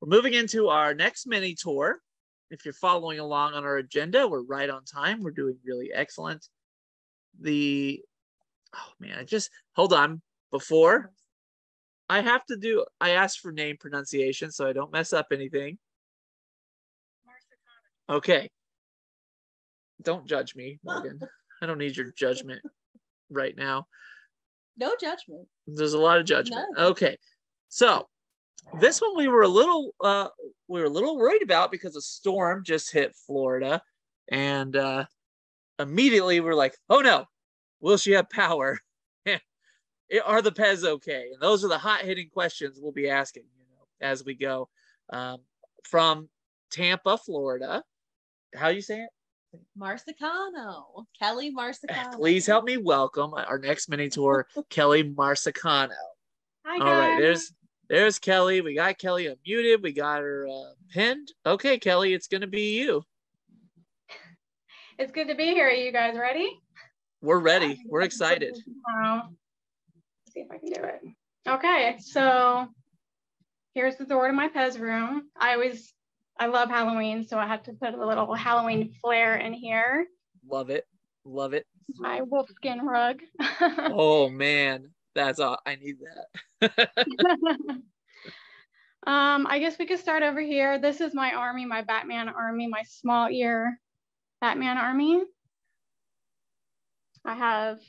we're moving into our next mini tour. If you're following along on our agenda, we're right on time. We're doing really excellent. Oh man, hold on. Before I asked for name pronunciation so I don't mess up anything. Marsicano. Okay. Don't judge me, Morgan. I don't need your judgment right now. No judgment. There's a lot of judgment. No. Okay. So this one we were a little worried about because a storm just hit Florida, and immediately we're like, oh no, will she have power? Are the PEZ okay? And those are the hot hitting questions we'll be asking, as we go. From Tampa, Florida. How do you say it? Marsicano. Kelly Marsicano. Please help me welcome our next mini tour, Kelly Marsicano. Hi, all right, there's Kelly. We got Kelly unmuted. We got her pinned. Okay, Kelly, it's going to be you. It's good to be here. Are you guys ready? We're ready. We're excited. Let's see if I can do it. Okay, so here's the door to my PEZ room. I love Halloween, so I had to put a little Halloween flair in here. Love it. Love it. My wolfskin rug. Oh man, that's all. I need that. I guess we could start over here. This is my army, my Batman army, my small ear Batman army. I have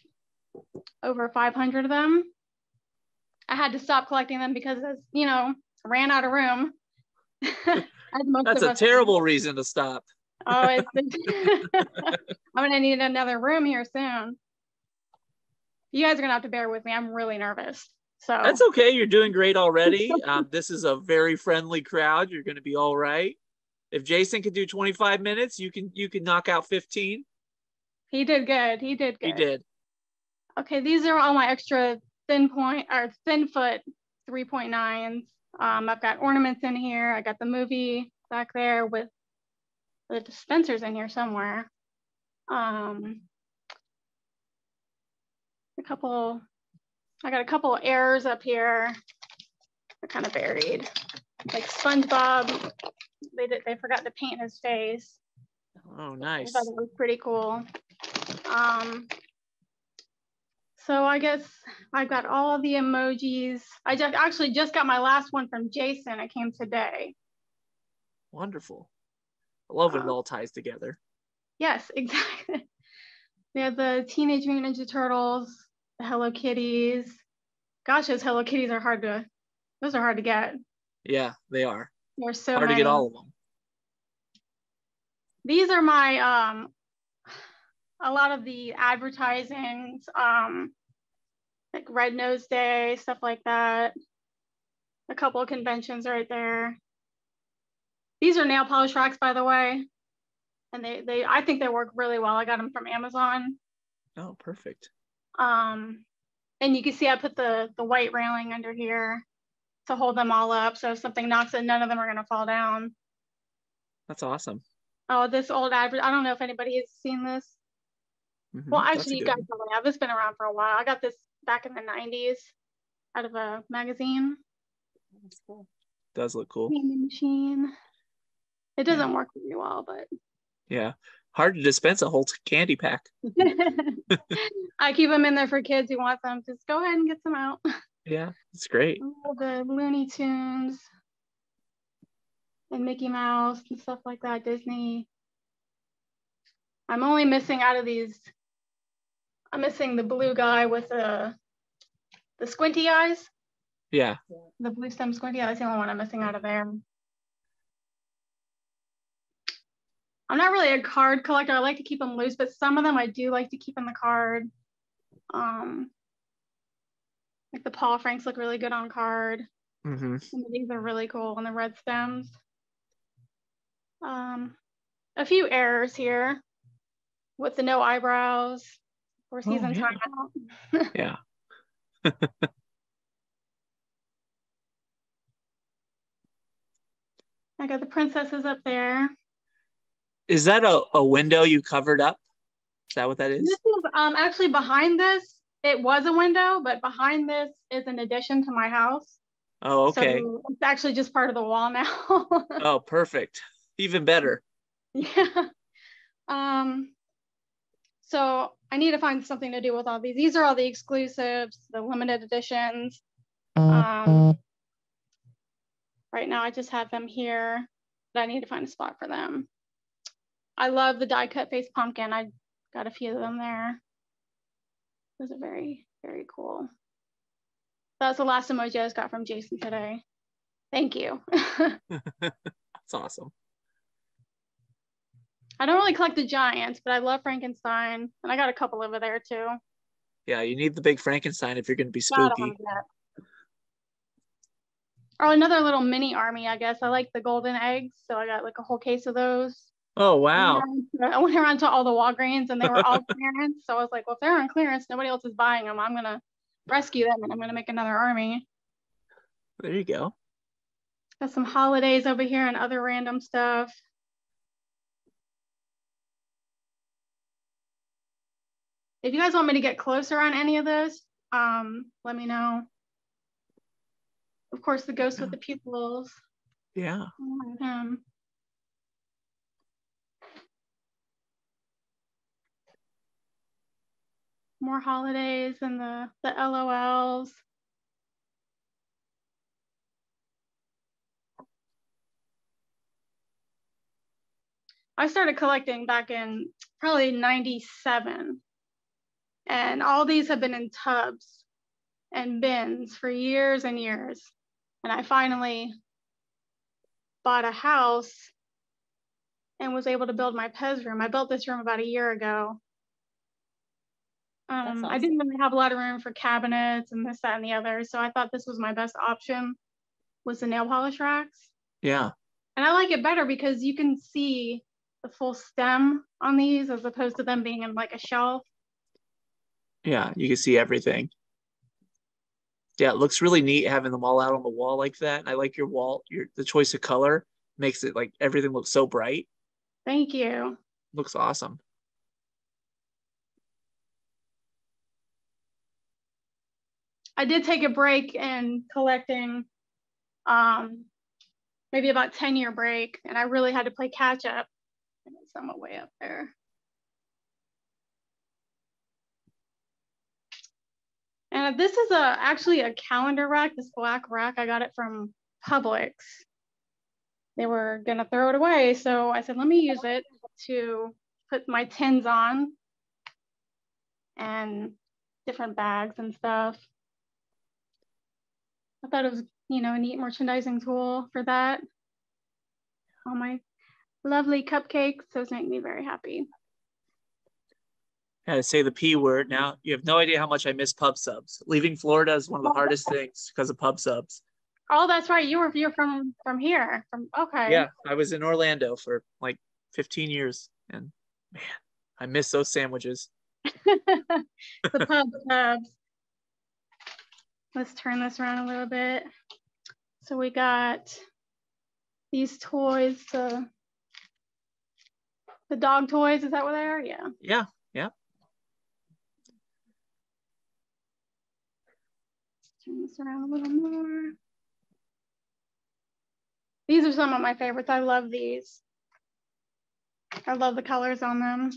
over 500 of them. I had to stop collecting them because, I ran out of room. That's a terrible reason to stop. Oh, I'm going to need another room here soon. You guys are going to have to bear with me. I'm really nervous. So that's okay. You're doing great already. This is a very friendly crowd. You're going to be all right. If Jason could do 25 minutes, you can knock out 15. He did good. He did good. He did. Okay, these are all my extra thin foot 3.9s. I've got ornaments in here. I got the movie back there with the dispensers in here somewhere. I got a couple of errors up here. They're kind of buried. Like SpongeBob, they forgot to paint his face. Oh, nice. I thought it was pretty cool. So I guess I've got all of the emojis. I actually just got my last one from Jason. It came today. Wonderful. I love when it all ties together. Yes, exactly. We have the Teenage Mutant Ninja Turtles, the Hello Kitties. Gosh, those Hello Kitties are hard to get. Yeah, they are. There's so hard many. to get all of them. These are my a lot of the advertisings, like Red Nose Day, stuff like that. A couple of conventions right there. These are nail polish racks, by the way, and I think they work really well. I got them from Amazon. Oh, perfect. And you can see I put the white railing under here to hold them all up, so if something knocks it, none of them are gonna fall down. That's awesome. Oh, this old advert. I don't know if anybody has seen this. Mm-hmm. Well, actually, you guys probably have. It's been around for a while. I got this back in the 90s out of a magazine. That's cool. Does look cool. Candy machine. It doesn't work very well, but. Yeah. Hard to dispense a whole candy pack. I keep them in there for kids who want them. Just go ahead and get some out. Yeah, it's great. All the Looney Tunes and Mickey Mouse and stuff like that, Disney. I'm only missing out of these. I'm missing the blue guy with the squinty eyes. Yeah. The blue stem squinty eye. That's the only one I'm missing out of there. I'm not really a card collector. I like to keep them loose, but some of them I do like to keep in the card. Like the Paul Franks look really good on card. Mm-hmm. Some of these are really cool on the red stems. A few errors here with the no eyebrows. Of course, he's in timeout. Yeah. I got the princesses up there. Is that a window you covered up? Is that what that is? This is actually behind this. It was a window, but behind this is an addition to my house. Oh, okay. So it's actually just part of the wall now. Oh, perfect. Even better. Yeah. So I need to find something to do with all these. These are all the exclusives, the limited editions. Right now I just have them here, but I need to find a spot for them. I love the die cut face pumpkin. I got a few of them there. Those are very, very cool. That's the last emoji I just got from Jason today. Thank you. That's awesome. I don't really collect the giants, but I love Frankenstein, and I got a couple over there too. Yeah, you need the big Frankenstein if you're going to be Gotta spooky. have that. Or another little mini army, I guess. I like the golden eggs, so I got like a whole case of those. Oh, wow. I went around to all the Walgreens and they were all clearance. So I was like, well, if they're on clearance, nobody else is buying them. I'm going to rescue them and I'm going to make another army. There you go. Got some holidays over here and other random stuff. If you guys want me to get closer on any of this, let me know. Of course, the ghost with the pupils. Yeah. More holidays and the LOLs. I started collecting back in probably 97. And all these have been in tubs and bins for years and years. And I finally bought a house and was able to build my PEZ room. I built this room about a year ago. Awesome. I didn't really have a lot of room for cabinets and this, that, and the other. So I thought this was my best option, was the nail polish racks. Yeah. And I like it better because you can see the full stem on these as opposed to them being in like a shelf. Yeah, you can see everything. Yeah, it looks really neat having them all out on the wall like that. I like your wall, the choice of color makes it like everything looks so bright. Thank you. Looks awesome. I did take a break in collecting, maybe about 10-year break, and I really had to play catch up. And it's somewhat way up there. And this is actually a calendar rack, this black rack. I got it from Publix. They were gonna throw it away, so I said, let me use it to put my tins on and different bags and stuff. I thought it was, a neat merchandising tool for that. All my lovely cupcakes, those make me very happy. I had to say the P word. Now you have no idea how much I miss pub subs. Leaving Florida is one of the hardest things because of pub subs. Oh, that's right. You're from here. Okay. Yeah, I was in Orlando for like 15 years, and man, I miss those sandwiches. The pub subs. Let's turn this around a little bit. So we got these toys, the dog toys. Is that what they are? Yeah. Yeah, yeah. Turn this around a little more. These are some of my favorites. I love these. I love the colors on them.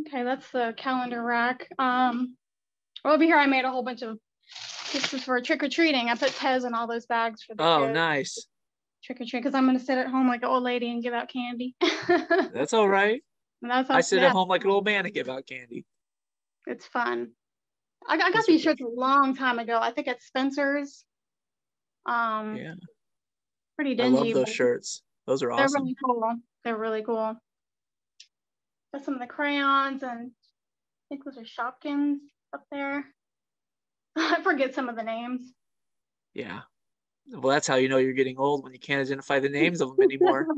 Okay, that's the calendar rack. Over here I made a whole bunch of, this is for trick-or-treating. I put PEZ in all those bags for the kids. Nice. Trick-or-treat, because I'm gonna sit at home like an old lady and give out candy. That's all right. I sit at home like an old man and give out candy. It's fun. I got these shirts a long time ago. I think at Spencer's. Yeah. Pretty dingy. I love those shirts. Those are awesome. They're really cool. They're really cool. Got some of the crayons, and I think those are Shopkins up there. I forget some of the names. Yeah. Well, that's how you know you're getting old, when you can't identify the names of them anymore.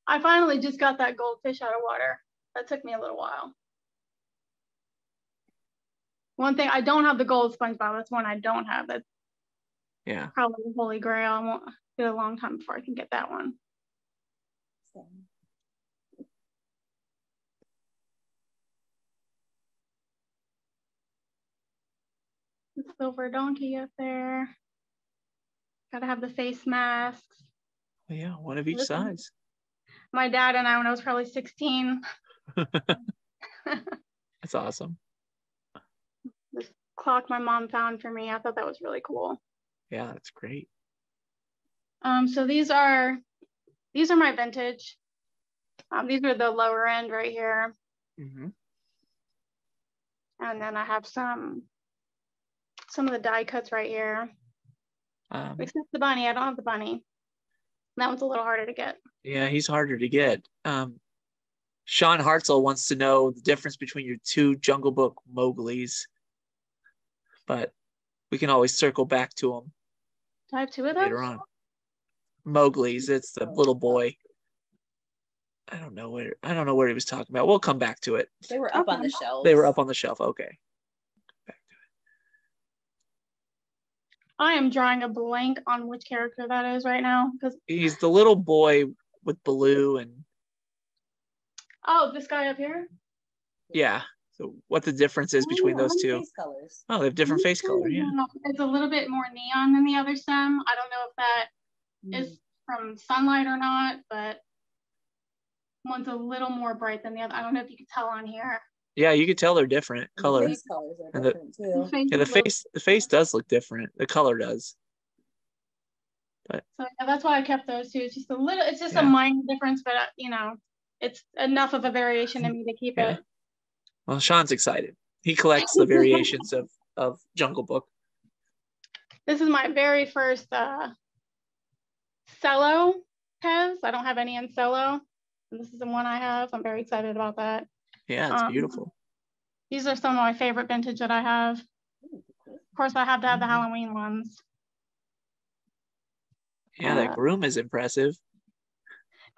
I finally just got that goldfish out of water. That took me a little while. One thing, I don't have the gold SpongeBob. That's one I don't have. That's probably the holy grail. I won't get a long time before I can get that one. The silver donkey up there. Gotta have the face masks. Oh, yeah, one of each Listen. size. My dad and I when I was probably 16. That's awesome. This clock my mom found for me. I thought that was really cool. Yeah, that's great. So these are my vintage. These are the lower end right here. Mm-hmm. And then I have some of the die cuts right here. Except the bunny. I don't have the bunny. That one's a little harder to get. Yeah, he's harder to get. Sean Hartzell wants to know the difference between your two Jungle Book Mowglis, but we can always circle back to them. Do I have two of those? Later on. Mowgli's, it's the little boy. I don't know where he was talking about. We'll come back to it. They were up on the shelf. They were up on the shelf. Okay. Back to I am drawing a blank on which character that is right now because he's the little boy with Baloo and this guy up here. yeah. So what the difference is between those two? Face colors. Oh, they have different face color. Yeah. It's a little bit more neon than the other stem. I don't know if that is from sunlight or not, but one's a little more bright than the other. I don't know if you can tell on here. Yeah, you could tell they're different color. The face colors are different too. Yeah, the face does look different. The color does. But so yeah, that's why I kept those two. It's just a minor difference, but it's enough of a variation to me to keep it. Well, Sean's excited. He collects the variations of Jungle Book. This is my very first cello PEZ. I don't have any in cello. And this is the one I have. I'm very excited about that. Yeah, it's beautiful. These are some of my favorite vintage that I have. Of course, I have to have the Halloween ones. Yeah, that groom is impressive.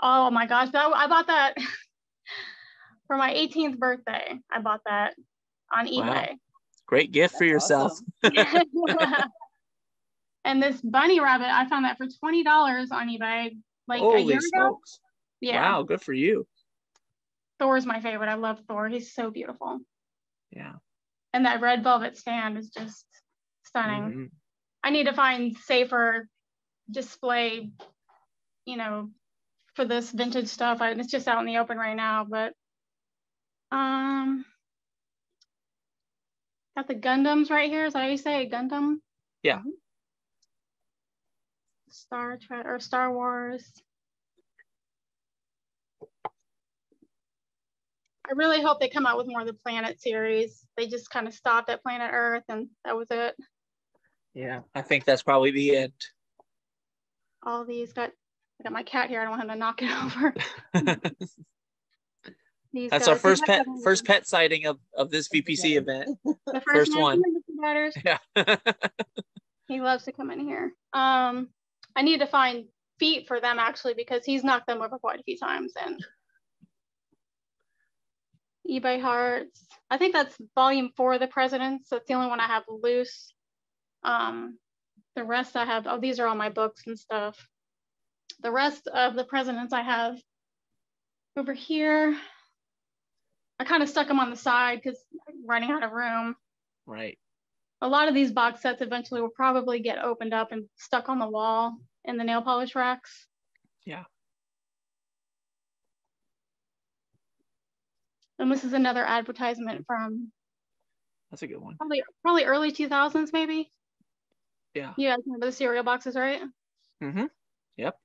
Oh my gosh, I bought that for my 18th birthday. I bought that on eBay. Wow. Great gift for yourself. Awesome. And this bunny rabbit, I found that for $20 on eBay like a year ago. Yeah. Wow, good for you. Thor's my favorite. I love Thor. He's so beautiful. Yeah. And that red velvet stand is just stunning. Mm-hmm. I need to find safer display, for this vintage stuff. It's just out in the open right now, but got the Gundams right here. Is that how you say it? Gundam? Yeah. Star Trek or Star Wars. I really hope they come out with more of the Planet series. They just kind of stopped at Planet Earth and that was it. Yeah, I think that's probably the end. All these I got my cat here. I don't want him to knock it over. That's our first pet sighting of this VPC event. The first one. Yeah. He loves to come in here. I need to find feet for them actually because he's knocked them over quite a few times. And eBay hearts. I think that's volume 4 of the Presidents. That's the only one I have loose. The rest I have, these are all my books and stuff. The rest of the Presidents I have over here. I kind of stuck them on the side because I'm running out of room. Right. A lot of these box sets eventually will probably get opened up and stuck on the wall in the nail polish racks. Yeah. And this is another advertisement from. That's a good one. Probably early 2000s, maybe. Yeah. You guys remember the cereal boxes, right? Mm-hmm. Yep.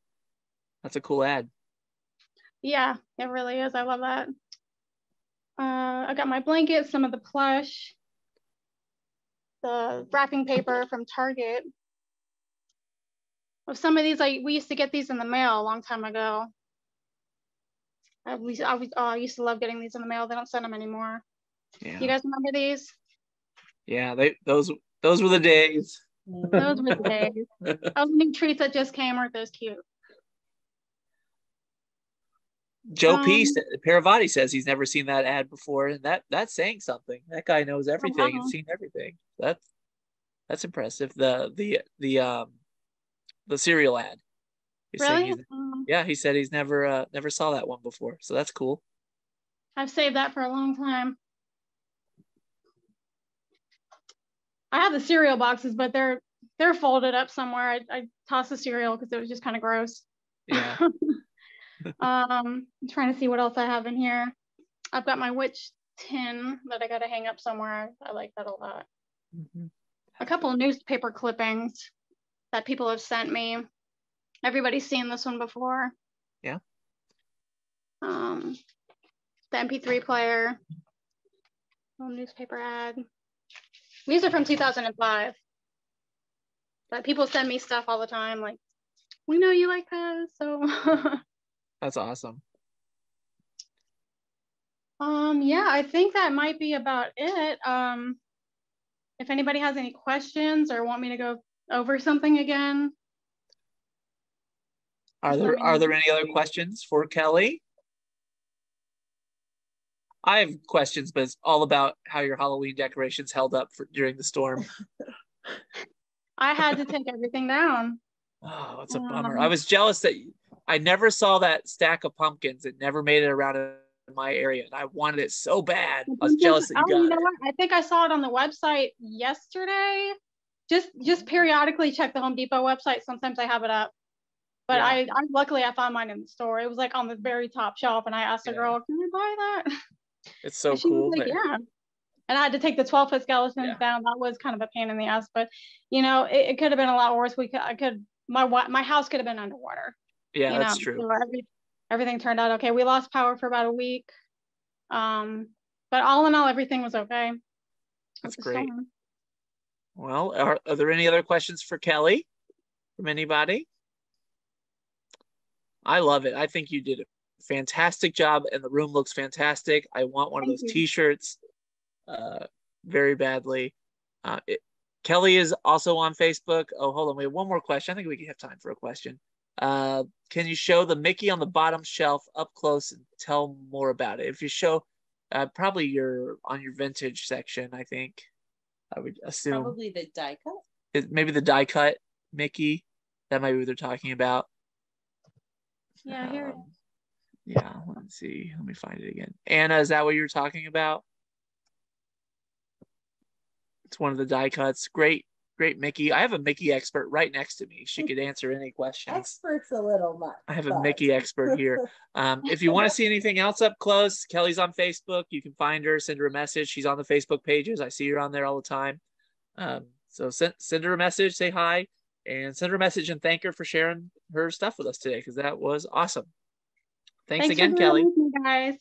That's a cool ad. Yeah, it really is. I love that. I got my blankets, some of the plush, the wrapping paper from Target. Some of these, we used to get these in the mail a long time ago. I used to love getting these in the mail. They don't send them anymore. Yeah. You guys remember these? Yeah, those were the days. Those were the days. Those new treats that just came aren't those cute. Joe P. Paravati says he's never seen that ad before, and that's saying something. That guy knows everything and seen everything. That's impressive. The cereal ad. Really? Yeah, he said he's never saw that one before, so that's cool. I've saved that for a long time. I have the cereal boxes, but they're folded up somewhere. I tossed the cereal because it was just kind of gross. Yeah. I'm trying to see what else I have in here. I've got my witch tin that I got to hang up somewhere. I like that a lot. A couple newspaper clippings that people have sent me. Everybody's seen this one before. Yeah. The MP3 player. Little newspaper ad. These are from 2005. But people send me stuff all the time, like, we know you like those, so. That's awesome. Yeah, I think that might be about it. If anybody has any questions or want me to go over something again. Are there any other questions for Kelly? I have questions, but it's all about how your Halloween decorations held up during the storm. I had to take everything down. Oh, it's a bummer. I was jealous that I never saw that stack of pumpkins. It never made it around in my area, and I wanted it so bad. I was jealous that you got it. What? I think I saw it on the website yesterday. Just periodically check the Home Depot website. Sometimes I have it up. But yeah. I luckily I found mine in the store. It was like on the very top shelf, and I asked the girl, "Can I buy that?" It's so cool. Was like, yeah. And I had to take the 12-foot skeletons down. That was kind of a pain in the ass, but you know, it could have been a lot worse. My house could have been underwater. Yeah, that's true. So everything turned out okay. We lost power for about a week. But all in all, everything was okay. That's great. Well, are there any other questions for Kelly from anybody? I love it. I think you did a fantastic job, and the room looks fantastic. I want one of those t-shirts very badly. Kelly is also on Facebook. Oh, hold on. We have one more question. I think we can have time for a question. Can you show the Mickey on the bottom shelf up close and tell more about it? If you show, probably on your vintage section, I think. I would assume. Probably the die cut? Maybe the die cut Mickey. That might be what they're talking about. Yeah, here it is. Yeah, let's see. Let me find it again. Anna, is that what you were talking about? It's one of the die cuts. Great Mickey. I have a Mickey expert right next to me. She could answer any questions. Expert's a little much. I have a Mickey expert here. If you want to see anything else up close, Kelly's on Facebook. You can find her, send her a message. She's on the Facebook pages. I see her on there all the time. So send her a message, say hi, and send her a message and thank her for sharing her stuff with us today, because that was awesome. Thanks again, Kelly. Thanks for guys.